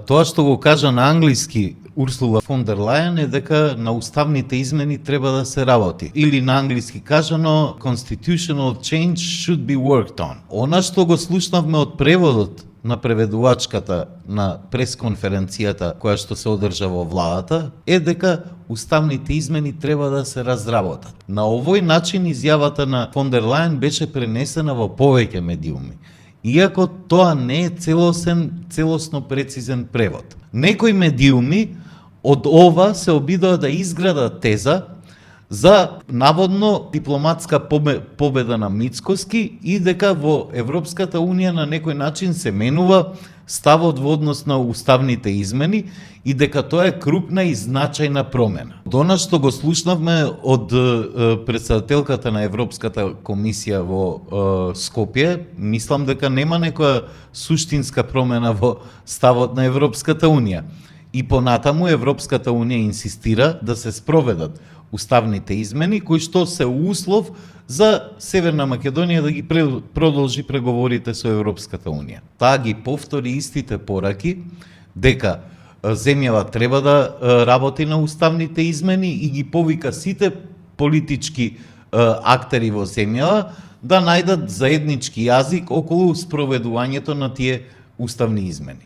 Тоа што го кажа на англиски Урсула фон дер Лајен е дека на уставните измени треба да се работи. Или на англиски кажано constitutional change should be worked on. Она што го слушнавме од преводот на преведувачката на пресконференцијата која што се одржа во владата е дека уставните измени треба да се разработат. На овој начин изјавата на фон дер Лајен беше пренесена во повеќе медиуми, иако тоа не е целосно прецизен превод. Некои медиуми од ова се обидоа да изградат теза за наводно дипломатска победа на Мицкоски и дека во Европската Унија на некој начин се менува ставот во однос на уставните измени и дека тоа е крупна и значајна промена. Она што го слушнавме од претседателката на Европската комисија во Скопје, мислам дека нема некоја суштинска промена во ставот на Европската Унија. И понатаму Европската Унија инсистира да се спроведат уставните измени, кои што се услов за Северна Македонија да ги продолжи преговорите со Европската Унија. Таа ги повтори истите пораки дека земјава треба да работи на уставните измени и ги повика сите политички актери во земјава да најдат заеднички јазик околу спроведувањето на тие уставни измени.